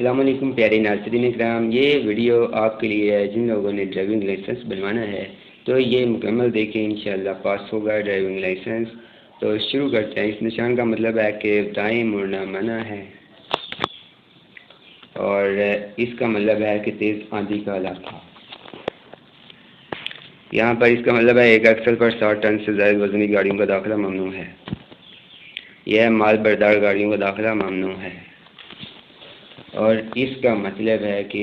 السلام علیکم پیارے ناظرین اکرام، یہ ویڈیو آپ کے لیے ہے جن لوگوں نے ڈرائیونگ لائسنس بنوانا ہے تو یہ مکمل دیکھیں، انشاءاللہ پاس ہوگا ڈرائیونگ لائسنس۔ تو شروع کرتے ہیں۔ اس نشان کا مطلب ہے کہ دائیں مڑنا منع ہے، اور اس کا مطلب ہے کہ تیز آندھی کا علاقہ۔ یہاں پر اس کا مطلب ہے ایک ایکسل پر 60 ٹن سے زائد وزنی گاڑیوں کا داخلہ ممنوع ہے۔ یہ مال بردار گاڑیوں کا داخلہ ممنوع ہے، اور اس کا مطلب ہے کہ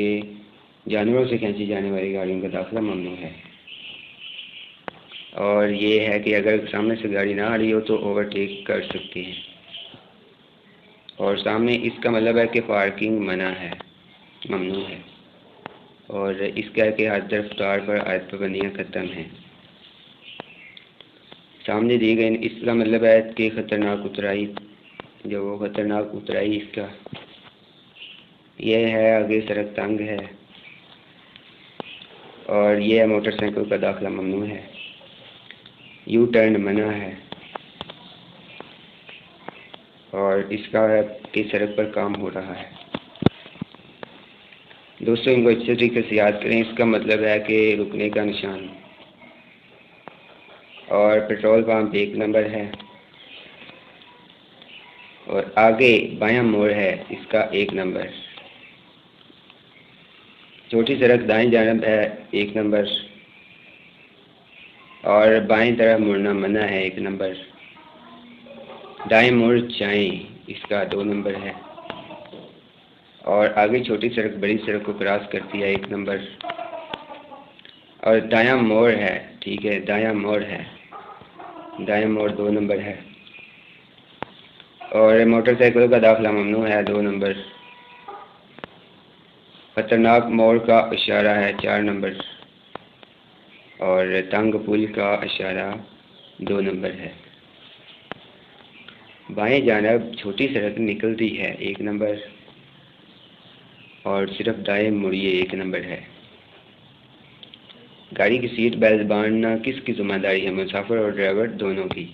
جانوروں سے کھینچی جانے والی گاڑیوں کا داخلہ ممنوع ہے۔ اور یہ ہے کہ اگر سامنے سے گاڑی نہ آ رہی ہو تو اوورٹیک کر سکتے ہیں۔ اور سامنے اس کا مطلب ہے کہ پارکنگ منع ہے، ممنوع ہے، اور اس کا ہے کہ ہر رفتار پر عائد پابندیاں ختم ہیں۔ سامنے دی گئی اس کا مطلب ہے کہ خطرناک اترائی، جو وہ خطرناک اترائی اس کا یہ ہے، آگے سڑک تنگ ہے، اور یہ موٹر سائیکل کا داخلہ ممنوع ہے، یو ٹرن منع ہے، اور اس کا ہے کہ سڑک پر کام ہو رہا ہے۔ دوستوں ان کو اچھے طریقے سے یاد کریں۔ اس کا مطلب ہے کہ رکنے کا نشان، اور پیٹرول پمپ 1 نمبر ہے، اور آگے بایاں موڑ ہے اس کا 1 نمبر، چھوٹی سڑک دائیں جانب ہے 1 نمبر، اور بائیں طرف مڑنا منع ہے 1 نمبر، دائیں مڑ جائیں اس کا 2 نمبر ہے، اور آگے چھوٹی سڑک بڑی سڑک کو کراس کرتی ہے 1 نمبر، اور دایاں موڑ ہے، ٹھیک ہے، دایاں موڑ ہے، دایاں موڑ 2 نمبر ہے، اور موٹر سائیکل کا داخلہ ممنوع ہے 2 نمبر، خطرناک موڑ کا اشارہ ہے 4 نمبر، اور تنگ پل کا اشارہ 2 نمبر ہے۔ بائیں جانب چھوٹی سڑک نکلتی ہے 1 نمبر، اور صرف دائیں مڑیے 1 نمبر ہے۔ گاڑی کی سیٹ بیلٹ باندھنا کس کی ذمہ داری ہے؟ مسافر اور ڈرائیور دونوں کی۔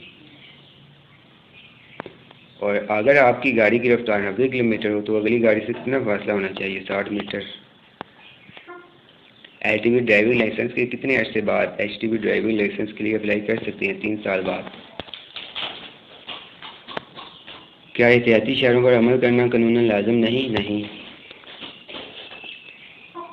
اور اگر آپ کی گاڑی کی رفتار 90 کلومیٹر ہو تو اگلی گاڑی سے کتنا فاصلہ ہونا چاہیے؟ 60 metre. H T V driving licence کے کتنے عرصے بعد H T V driving licence کے لیے اپلائی کر سکتے ہیں؟ 3 سال بعد۔ کیا احتیاطی اشاروں پر عمل کرنا قانوناً لازم نہیں؟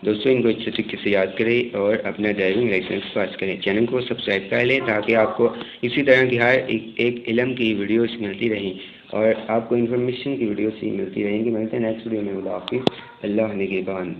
دوستوں ان کو اچھے طریقے سے یاد کریں اور اپنا ڈرائیونگ لائسنس پاس کریں۔ چینل کو سبسکرائب کر لیں تاکہ آپ کو اسی طرح کی ہر ایک علم کی ویڈیوز ملتی رہیں، اور آپ کو انفارمیشن کی ویڈیوز ملتی رہیں گی۔ ملتے ہیں نیکسٹ ویڈیو میں۔ اللہ حافظ، اللہ نگہبان۔